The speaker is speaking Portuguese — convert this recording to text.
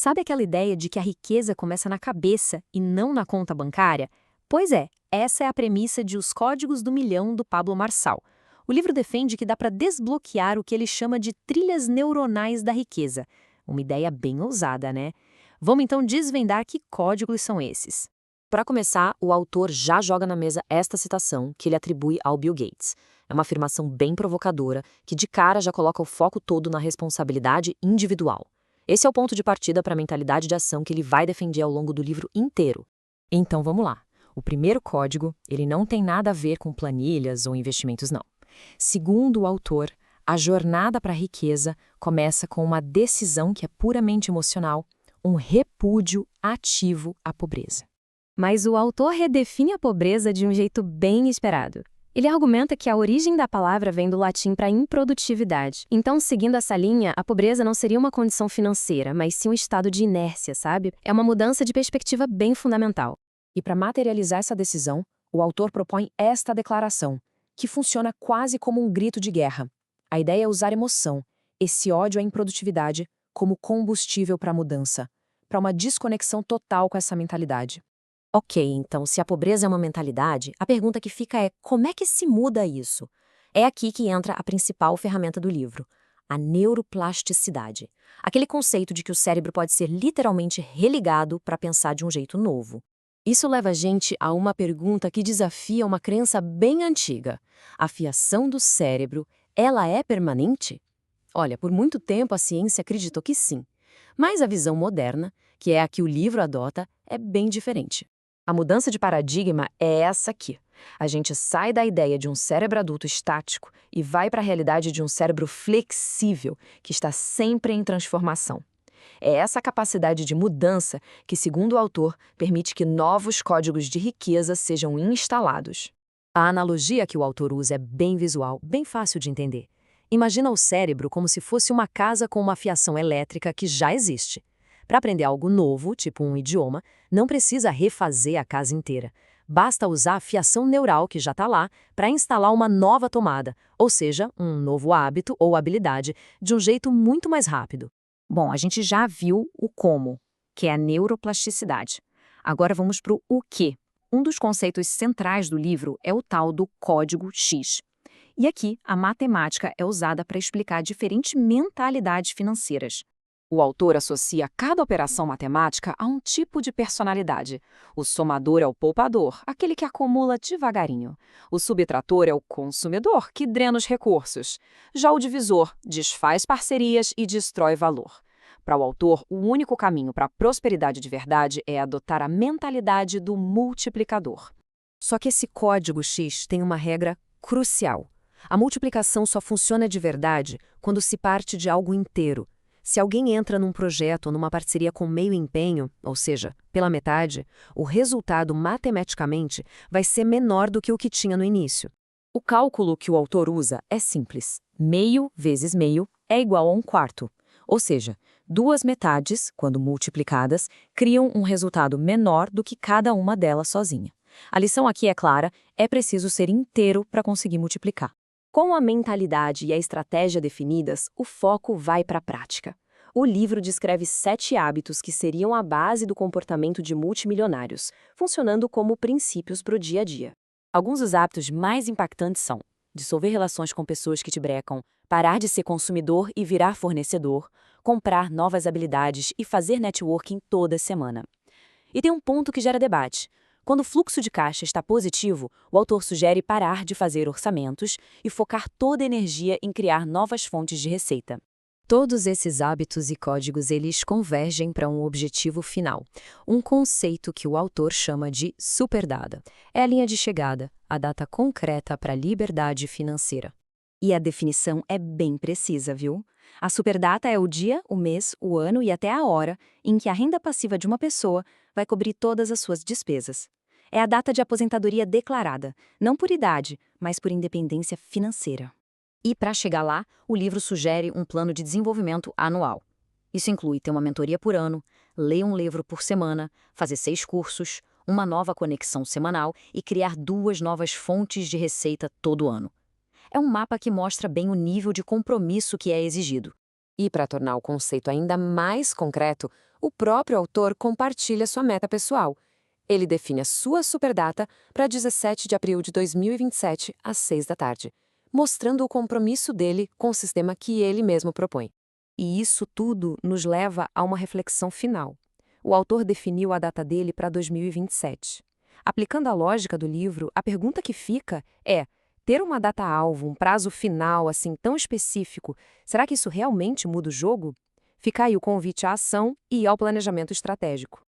Sabe aquela ideia de que a riqueza começa na cabeça e não na conta bancária? Pois é, essa é a premissa de Os Códigos do Milhão, do Pablo Marçal. O livro defende que dá para desbloquear o que ele chama de trilhas neuronais da riqueza. Uma ideia bem ousada, né? Vamos então desvendar que códigos são esses. Para começar, o autor já joga na mesa esta citação que ele atribui ao Bill Gates. É uma afirmação bem provocadora, que de cara já coloca o foco todo na responsabilidade individual. Esse é o ponto de partida para a mentalidade de ação que ele vai defender ao longo do livro inteiro. Então vamos lá. O primeiro código, ele não tem nada a ver com planilhas ou investimentos, não. Segundo o autor, a jornada para a riqueza começa com uma decisão que é puramente emocional, um repúdio ativo à pobreza. Mas o autor redefine a pobreza de um jeito bem inesperado. Ele argumenta que a origem da palavra vem do latim para improdutividade. Então, seguindo essa linha, a pobreza não seria uma condição financeira, mas sim um estado de inércia, sabe? É uma mudança de perspectiva bem fundamental. E para materializar essa decisão, o autor propõe esta declaração, que funciona quase como um grito de guerra. A ideia é usar emoção, esse ódio à improdutividade, como combustível para a mudança, para uma desconexão total com essa mentalidade. Ok, então, se a pobreza é uma mentalidade, a pergunta que fica é como é que se muda isso? É aqui que entra a principal ferramenta do livro, a neuroplasticidade. Aquele conceito de que o cérebro pode ser literalmente religado para pensar de um jeito novo. Isso leva a gente a uma pergunta que desafia uma crença bem antiga. A fiação do cérebro, ela é permanente? Olha, por muito tempo a ciência acreditou que sim. Mas a visão moderna, que é a que o livro adota, é bem diferente. A mudança de paradigma é essa aqui. A gente sai da ideia de um cérebro adulto estático e vai para a realidade de um cérebro flexível, que está sempre em transformação. É essa capacidade de mudança que, segundo o autor, permite que novos códigos de riqueza sejam instalados. A analogia que o autor usa é bem visual, bem fácil de entender. Imagina o cérebro como se fosse uma casa com uma fiação elétrica que já existe. Para aprender algo novo, tipo um idioma, não precisa refazer a casa inteira. Basta usar a fiação neural que já está lá para instalar uma nova tomada, ou seja, um novo hábito ou habilidade, de um jeito muito mais rápido. Bom, a gente já viu o como, que é a neuroplasticidade. Agora vamos para o que. Um dos conceitos centrais do livro é o tal do código X. E aqui, a matemática é usada para explicar diferentes mentalidades financeiras. O autor associa cada operação matemática a um tipo de personalidade. O somador é o poupador, aquele que acumula devagarinho. O subtrator é o consumidor, que drena os recursos. Já o divisor desfaz parcerias e destrói valor. Para o autor, o único caminho para a prosperidade de verdade é adotar a mentalidade do multiplicador. Só que esse código X tem uma regra crucial. A multiplicação só funciona de verdade quando se parte de algo inteiro. Se alguém entra num projeto ou numa parceria com meio empenho, ou seja, pela metade, o resultado matematicamente vai ser menor do que o que tinha no início. O cálculo que o autor usa é simples. Meio vezes meio é igual a 1/4. Ou seja, duas metades, quando multiplicadas, criam um resultado menor do que cada uma delas sozinha. A lição aqui é clara, é preciso ser inteiro para conseguir multiplicar. Com a mentalidade e a estratégia definidas, o foco vai para a prática. O livro descreve 7 hábitos que seriam a base do comportamento de multimilionários, funcionando como princípios para o dia a dia. Alguns dos hábitos mais impactantes são dissolver relações com pessoas que te brecam, parar de ser consumidor e virar fornecedor, comprar novas habilidades e fazer networking toda semana. E tem um ponto que gera debate. Quando o fluxo de caixa está positivo, o autor sugere parar de fazer orçamentos e focar toda a energia em criar novas fontes de receita. Todos esses hábitos e códigos eles convergem para um objetivo final, um conceito que o autor chama de superdata. É a linha de chegada, a data concreta para a liberdade financeira. E a definição é bem precisa, viu? A superdata é o dia, o mês, o ano e até a hora em que a renda passiva de uma pessoa vai cobrir todas as suas despesas. É a data de aposentadoria declarada, não por idade, mas por independência financeira. E para chegar lá, o livro sugere um plano de desenvolvimento anual. Isso inclui ter uma mentoria por ano, ler um livro por semana, fazer 6 cursos, uma nova conexão semanal e criar 2 novas fontes de receita todo ano. É um mapa que mostra bem o nível de compromisso que é exigido. E para tornar o conceito ainda mais concreto, o próprio autor compartilha sua meta pessoal. Ele define a sua superdata para 17 de abril de 2027, às 6 da tarde, mostrando o compromisso dele com o sistema que ele mesmo propõe. E isso tudo nos leva a uma reflexão final. O autor definiu a data dele para 2027. Aplicando a lógica do livro, a pergunta que fica é: ter uma data-alvo, um prazo final assim tão específico, será que isso realmente muda o jogo? Fica aí o convite à ação e ao planejamento estratégico.